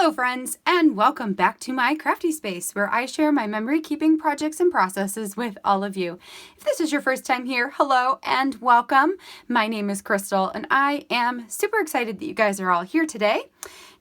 Hello friends, and welcome back to my crafty space where I share my memory keeping projects and processes with all of you. If this is your first time here, hello and welcome. My name is Crystal and I am super excited that you guys are all here today.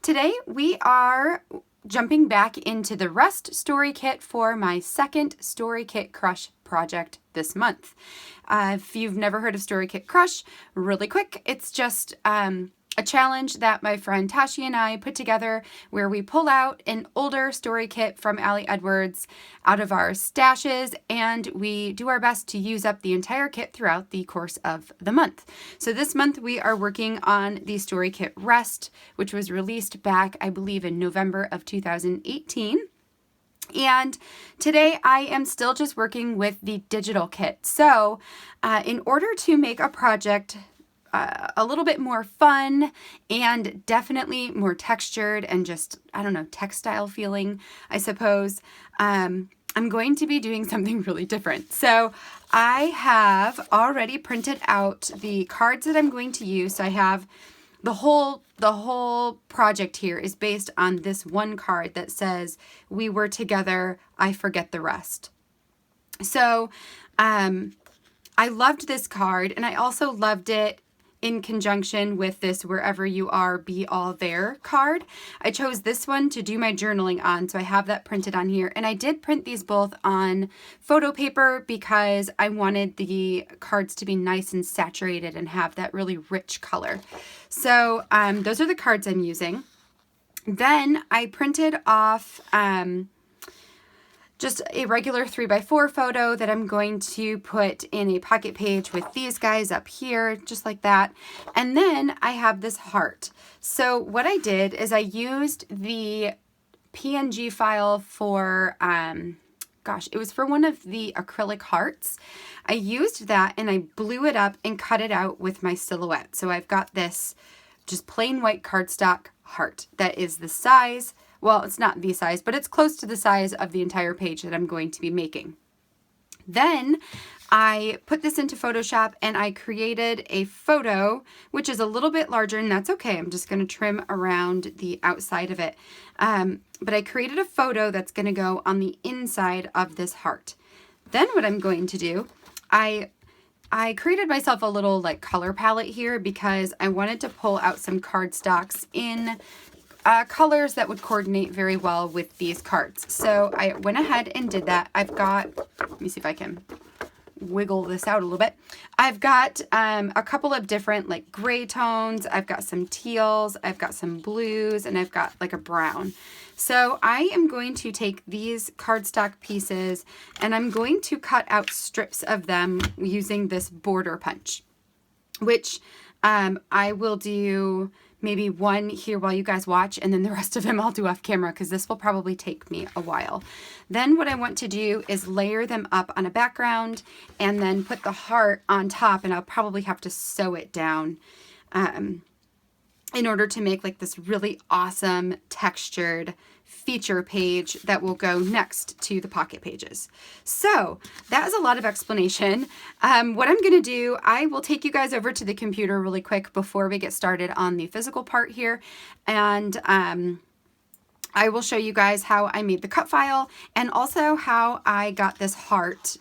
Today we are jumping back into the Rust Story Kit for my second Story Kit Crush project this month. If you've never heard of Story Kit Crush, really quick, it's just a challenge that my friend Tashi and I put together where we pull out an older story kit from Ali Edwards out of our stashes and we do our best to use up the entire kit throughout the course of the month. So this month we are working on the story kit Rust, which was released back, I believe, in November of 2018. And today I am still just working with the digital kit. So in order to make a project a little bit more fun and definitely more textured and just, I don't know, textile feeling, I suppose, I'm going to be doing something really different. So I have already printed out the cards that I'm going to use. So I have the whole project here is based on this one card that says, "We were together, I forget the rest." So I loved this card, and I also loved it in conjunction with this "Wherever You Are, Be All There" card. I chose this one to do my journaling on, so I have that printed on here. And I did print these both on photo paper because I wanted the cards to be nice and saturated and have that really rich color. So those are the cards I'm using. Then I printed off just a regular 3x4 photo that I'm going to put in a pocket page with these guys up here, just like that. And then I have this heart. So what I did is I used the PNG file for, it was for one of the acrylic hearts. I used that and I blew it up and cut it out with my silhouette. So I've got this just plain white cardstock heart that is the size. Well, it's not the size, but it's close to the size of the entire page that I'm going to be making. Then I put this into Photoshop and I created a photo, which is a little bit larger, and that's okay. I'm just going to trim around the outside of it. But I created a photo that's going to go on the inside of this heart. Then what I'm going to do, I created myself a little like color palette here because I wanted to pull out some cardstocks in colors that would coordinate very well with these cards. So I went ahead and did that. I've got, let me see if I can wiggle this out a little bit. I've got a couple of different like gray tones. I've got some teals, I've got some blues, and I've got like a brown. So I am going to take these cardstock pieces and I'm going to cut out strips of them using this border punch, which I will do maybe one here while you guys watch, and then the rest of them I'll do off camera because this will probably take me a while. Then what I want to do is layer them up on a background and then put the heart on top, and I'll probably have to sew it down in order to make like this really awesome textured feature page that will go next to the pocket pages. So that is a lot of explanation. What I'm going to do, I will take you guys over to the computer really quick before we get started on the physical part here. And I will show you guys how I made the cut file and also how I got this heart,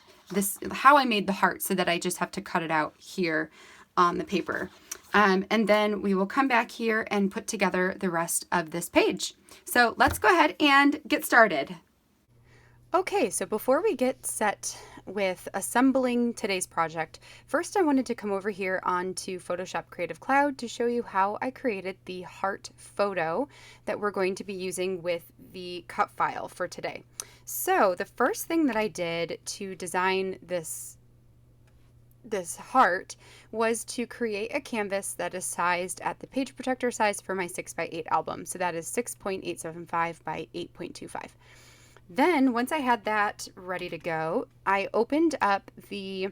how I made the heart so that I just have to cut it out here on the paper. And then we will come back here and put together the rest of this page. So let's go ahead and get started. Okay, so before we get set with assembling today's project, first I wanted to come over here onto Photoshop Creative Cloud to show you how I created the heart photo that we're going to be using with the cut file for today. So the first thing that I did to design this heart was to create a canvas that is sized at the page protector size for my 6x8 album. So that is 6.875 by 8.25. Then once I had that ready to go, I opened up the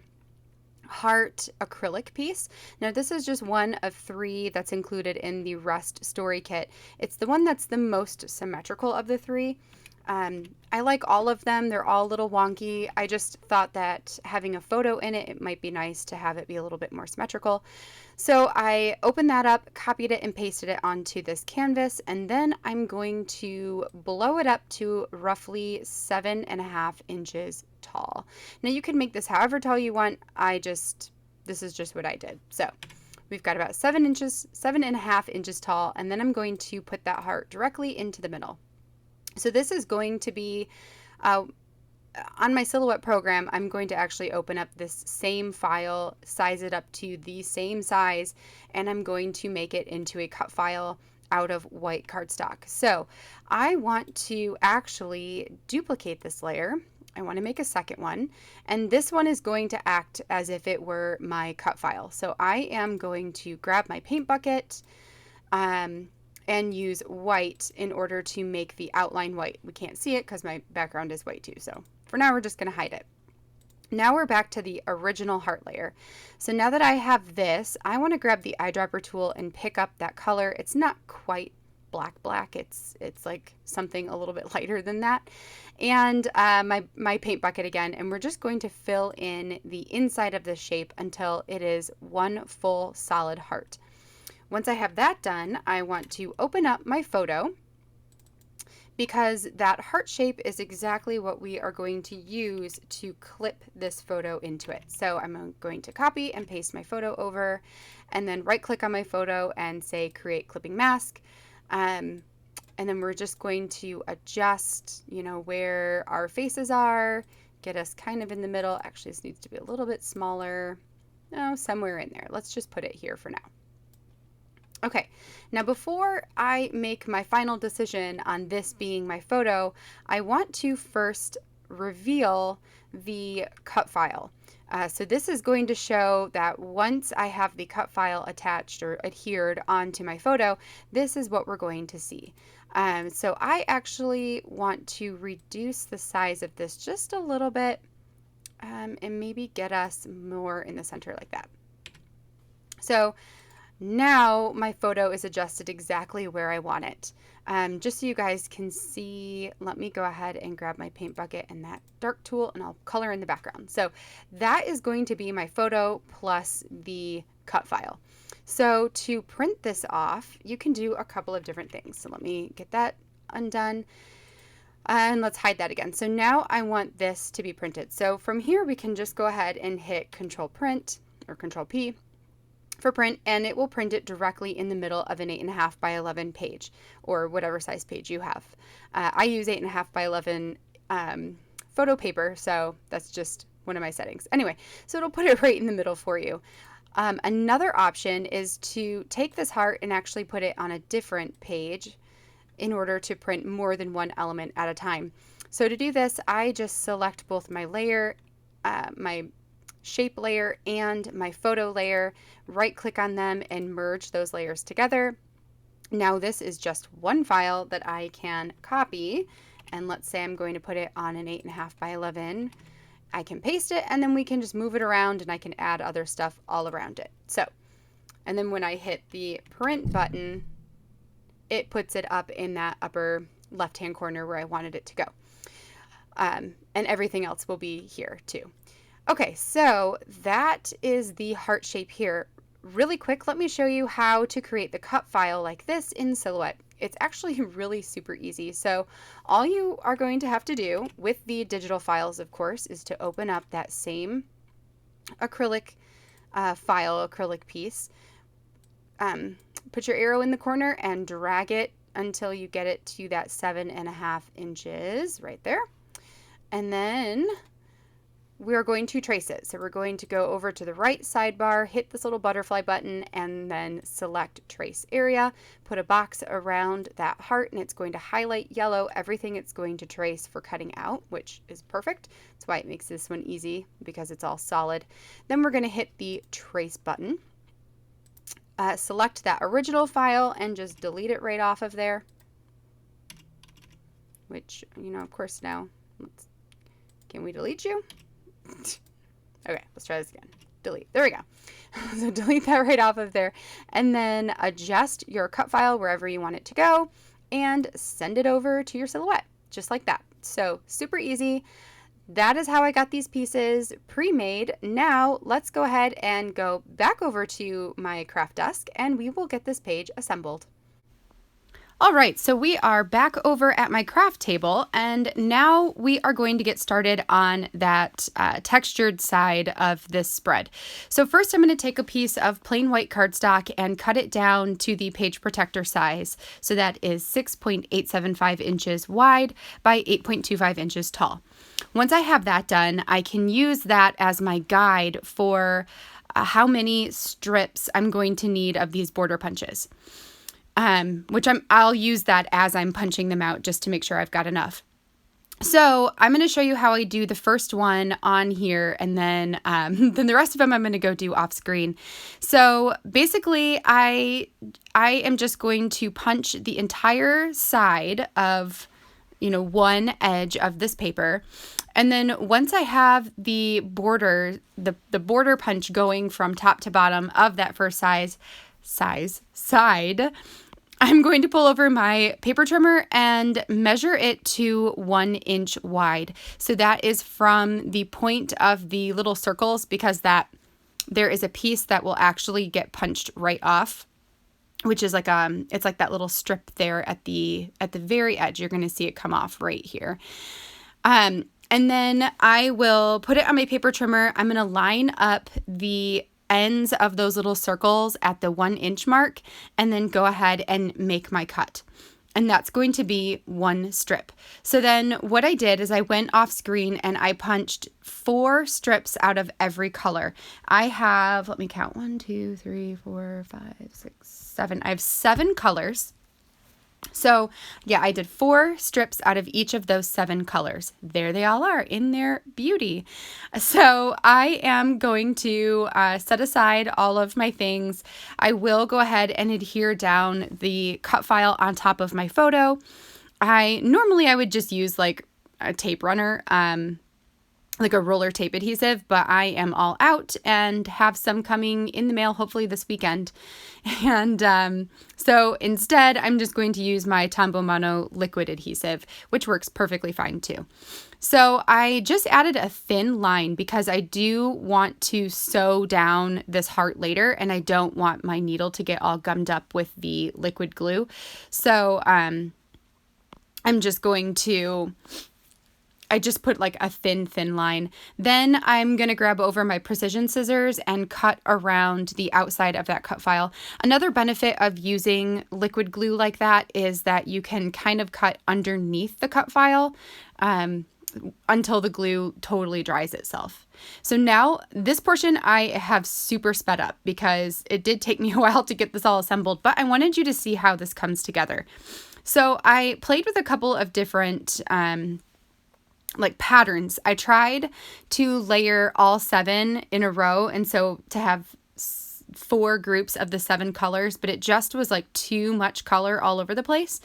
heart acrylic piece. Now this is just one of 3 that's included in the Rust story kit. It's the one that's the most symmetrical of the 3. I like all of them. They're all a little wonky. I just thought that having a photo in it, it might be nice to have it be a little bit more symmetrical. So I opened that up, copied it, and pasted it onto this canvas, and then I'm going to blow it up to roughly 7.5 inches tall. Now you can make this however tall you want. This is just what I did. So we've got about 7.5 inches tall, and then I'm going to put that heart directly into the middle. So this is going to be, on my Silhouette program, I'm going to actually open up this same file, size it up to the same size, and I'm going to make it into a cut file out of white cardstock. So I want to actually duplicate this layer. I want to make a second one, and this one is going to act as if it were my cut file. So I am going to grab my paint bucket, and use white in order to make the outline white. We can't see it because my background is white too. So for now, we're just going to hide it. Now we're back to the original heart layer. So now that I have this, I want to grab the eyedropper tool and pick up that color. It's not quite black. It's like something a little bit lighter than that. And my paint bucket again, and we're just going to fill in the inside of the shape until it is one full solid heart. Once I have that done, I want to open up my photo, because that heart shape is exactly what we are going to use to clip this photo into it. So I'm going to copy and paste my photo over, and then right click on my photo and say create clipping mask. And then we're just going to adjust, where our faces are, get us kind of in the middle. Actually, this needs to be a little bit smaller. No, somewhere in there. Let's just put it here for now. Okay, now before I make my final decision on this being my photo, I want to first reveal the cut file. So this is going to show that once I have the cut file attached or adhered onto my photo, this is what we're going to see. So I actually want to reduce the size of this just a little bit, and maybe get us more in the center like that. So now my photo is adjusted exactly where I want it. Just so you guys can see, let me go ahead and grab my paint bucket and that dark tool, and I'll color in the background. So that is going to be my photo plus the cut file. So to print this off, you can do a couple of different things. So let me get that undone. And let's hide that again. So now I want this to be printed. So from here, we can just go ahead and hit Control Print or Control P for print, and it will print it directly in the middle of an 8.5 by 11 page, or whatever size page you have. I use 8.5 by 11 photo paper, so that's just one of my settings. Anyway, so it'll put it right in the middle for you. Another option is to take this heart and actually put it on a different page in order to print more than one element at a time. So to do this, I just select both my layer, my shape layer and my photo layer, right click on them and merge those layers together. Now this is just one file that I can copy, and let's say I'm going to put it on an 8.5 by 11. I can paste it, and then we can just move it around, and I can add other stuff all around it. So, and then when I hit the print button, it puts it up in that upper left hand corner where I wanted it to go. And everything else will be here too. Okay, so that is the heart shape here. Really quick, let me show you how to create the cut file like this in Silhouette. It's actually really super easy. So all you are going to have to do with the digital files, of course, is to open up that same acrylic acrylic piece. Put your arrow in the corner and drag it until you get it to that 7.5 inches right there. And then we're going to trace it. So we're going to go over to the right sidebar, hit this little butterfly button, and then select trace area, put a box around that heart, and it's going to highlight yellow everything it's going to trace for cutting out, which is perfect. That's why it makes this one easy, because it's all solid. Then we're going to hit the trace button, select that original file, and just delete it right off of there, which, of course now, can we delete you? Okay, let's try this again. Delete. There we go. So delete that right off of there, and then adjust your cut file wherever you want it to go and send it over to your Silhouette. just like that. So super easy. That is how I got these pieces pre-made. Now let's go ahead and go back over to my craft desk and we will get this page assembled. All right, so we are back over at my craft table, and now we are going to get started on that textured side of this spread. So first I'm going to take a piece of plain white cardstock and cut it down to the page protector size. So that is 6.875 inches wide by 8.25 inches tall. Once I have that done, I can use that as my guide for how many strips I'm going to need of these border punches. Which I'll use that as I'm punching them out just to make sure I've got enough. So I'm going to show you how I do the first one on here, and then the rest of them I'm going to go do off screen. So basically I am just going to punch the entire side of, one edge of this paper. And then once I have the border, the border punch going from top to bottom of that first side, I'm going to pull over my paper trimmer and measure it to 1 inch wide. So that is from the point of the little circles, because there is a piece that will actually get punched right off, which is like it's like that little strip there at the very edge. You're going to see it come off right here. And then I will put it on my paper trimmer. I'm going to line up the ends of those little circles at the 1 inch mark and then go ahead and make my cut. And that's going to be one strip. So then what I did is I went off screen and I punched 4 strips out of every color. I have, let me count, 1, 2, 3, 4, 5, 6, 7. I have 7 colors. So yeah, I did 4 strips out of each of those 7 colors. There they all are in their beauty. So I am going to set aside all of my things. I will go ahead and adhere down the cut file on top of my photo. Normally I would just use like a tape runner, like a roller tape adhesive, but I am all out and have some coming in the mail hopefully this weekend. And so instead, I'm just going to use my Tombow Mono liquid adhesive, which works perfectly fine too. So I just added a thin line because I do want to sew down this heart later, and I don't want my needle to get all gummed up with the liquid glue. So I'm just going to... I just put like a thin line. Then I'm going to grab over my precision scissors and cut around the outside of that cut file. Another benefit of using liquid glue like that is that you can kind of cut underneath the cut file until the glue totally dries itself. So now this portion I have super sped up because it did take me a while to get this all assembled, but I wanted you to see how this comes together. So I played with a couple of different like patterns. I tried to layer all 7 in a row, and so to have 4 groups of the 7 colors, but it just was like too much color all over the place.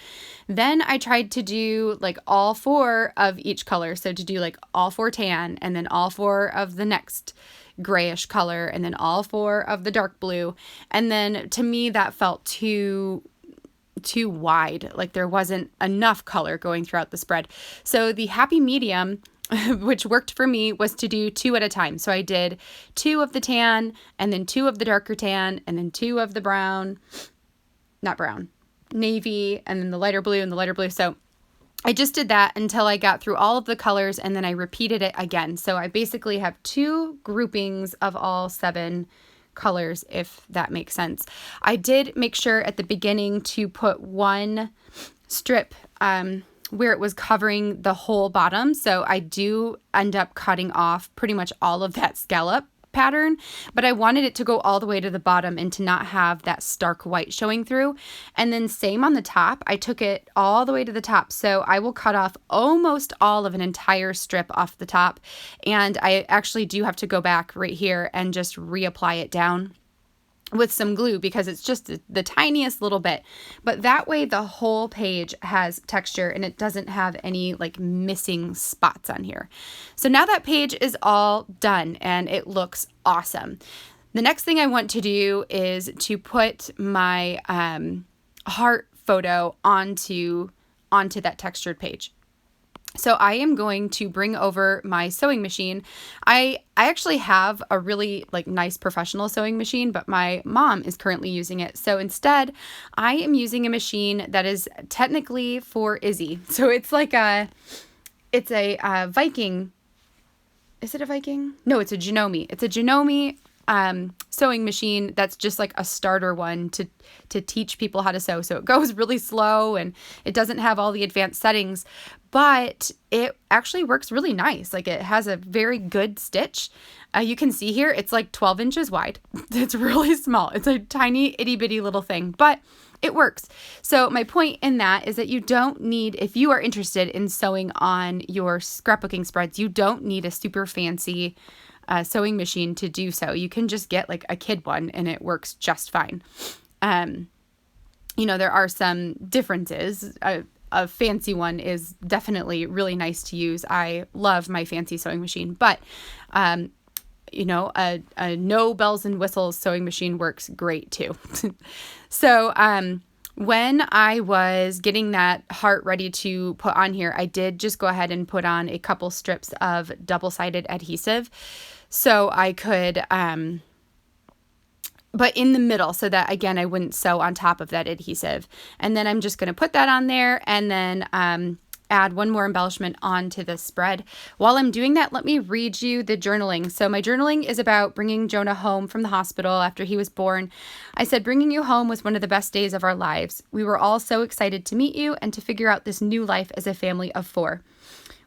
Then I tried to do like all 4 of each color, so to do like all 4 tan, and then all 4 of the next grayish color, and then all 4 of the dark blue. And then to me that felt too wide, like there wasn't enough color going throughout the spread. So the happy medium, which worked for me, was to do 2 at a time. So I did 2 of the tan, and then 2 of the darker tan, and then 2 of the navy, and then the lighter blue and the lighter blue. So I just did that until I got through all of the colors, and then I repeated it again. So I basically have 2 groupings of all 7 colors, if that makes sense. I did make sure at the beginning to put 1 strip where it was covering the whole bottom. So I do end up cutting off pretty much all of that scallop pattern, but I wanted it to go all the way to the bottom and to not have that stark white showing through. And then same on the top, I took it all the way to the top. So I will cut off almost all of an entire strip off the top. And I actually do have to go back right here and just reapply it down with some glue because it's just the tiniest little bit. But that way the whole page has texture and it doesn't have any like missing spots on here. So now that page is all done and it looks awesome. The next thing I want to do is to put my heart photo onto that textured page. So I am going to bring over my sewing machine. I actually have a really nice professional sewing machine, but my mom is currently using it. So instead, I am using a machine that is technically for Izzy. So it's it's a Viking. Is it a Viking? No, it's a Janome. It's a Janome sewing machine that's just like a starter one to teach people how to sew. So it goes really slow and it doesn't have all the advanced settings, but it actually works really nice. Like, it has a very good stitch. You can see here, it's like 12 inches wide. It's really small. It's a tiny itty bitty little thing, but it works. So my point in that is that you don't need, if you are interested in sewing on your scrapbooking spreads, you don't need a super fancy sewing machine to do so. You can just get like a kid one and it works just fine. There are some differences. A fancy one is definitely really nice to use. I love my fancy sewing machine, but a no bells and whistles sewing machine works great too. So when I was getting that heart ready to put on here, I did just go ahead and put on a couple strips of double-sided adhesive so I could, but in the middle, so that, again, I wouldn't sew on top of that adhesive. And then I'm just going to put that on there and then add one more embellishment onto the spread. While I'm doing that, let me read you the journaling. So my journaling is about bringing Jonah home from the hospital after he was born. I said, bringing you home was one of the best days of our lives. We were all so excited to meet you and to figure out this new life as a family of 4.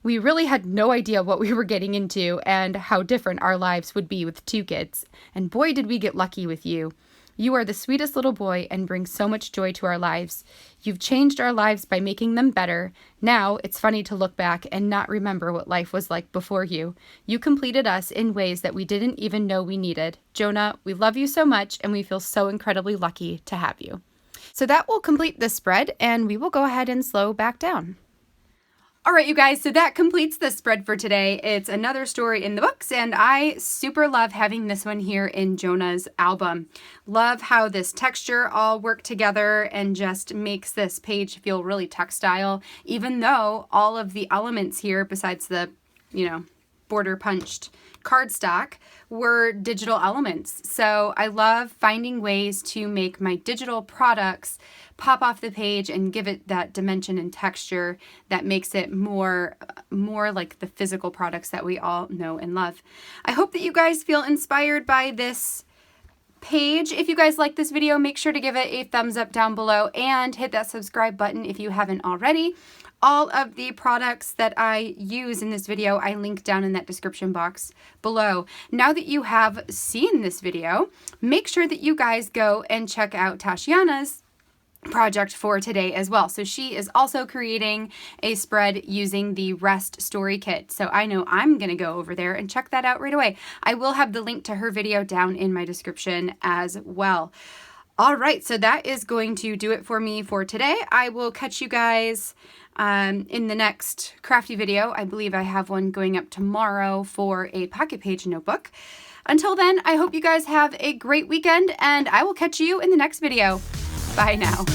We really had no idea what we were getting into and how different our lives would be with 2 kids. And boy, did we get lucky with you. You are the sweetest little boy and bring so much joy to our lives. You've changed our lives by making them better. Now it's funny to look back and not remember what life was like before you. You completed us in ways that we didn't even know we needed. Jonah, we love you so much and we feel so incredibly lucky to have you. So that will complete this spread and we will go ahead and slow back down. All right, you guys, so that completes the spread for today. It's another story in the books, and I super love having this one here in Jonah's album. Love how this texture all worked together and just makes this page feel really textile, even though all of the elements here, besides the, border punched cardstock, were digital elements. So I love finding ways to make my digital products pop off the page and give it that dimension and texture that makes it more like the physical products that we all know and love. I hope that you guys feel inspired by this page. If you guys like this video, make sure to give it a thumbs up down below and hit that subscribe button if you haven't already. All of the products that I use in this video, I link down in that description box below. Now that you have seen this video, make sure that you guys go and check out Tazhiana's project for today as well. So she is also creating a spread using the Rest Story Kit. So I know I'm going to go over there and check that out right away. I will have the link to her video down in my description as well. All right, so that is going to do it for me for today. I will catch you guys in the next crafty video. I believe I have one going up tomorrow for a pocket page notebook. Until then, I hope you guys have a great weekend and I will catch you in the next video. Bye now.